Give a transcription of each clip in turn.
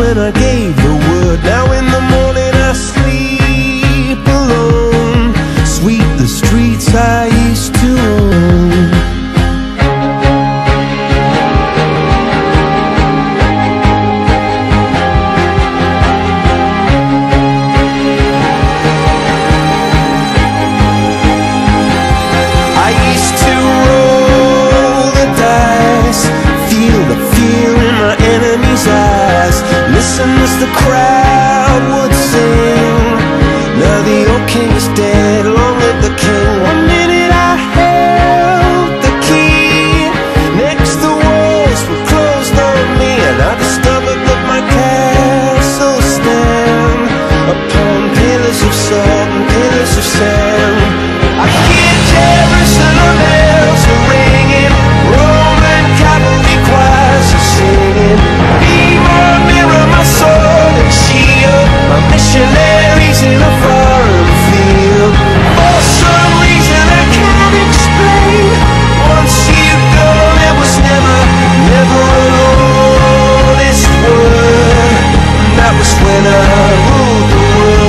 when I gave the word. Now in the morning I sleep alone, sweep the streets I used to own. I used to roll the dice, feel the fear in my enemy's eyes, listen as the crowd would sing. Now the old king is dead, long live the king. One minute I held the key, next the walls were closed on me, and I discovered that my castle stand upon pillars of salt and pillars of sand. I hear Jerusalem bells are ringing, Roman cavalry choirs are singing. Be my mirror, my sword and shield, my missionaries in a foreign field. For some reason I can't explain, once you've gone it was never, never an honest word. And that was when I ruled the world.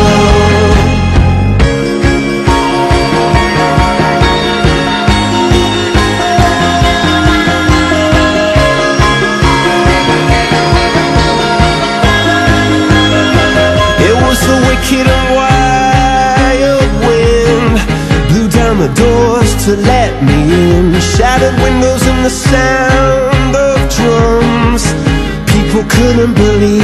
The wicked and wild wind blew down the doors to let me in, shattered windows and the sound of drums. People couldn't believe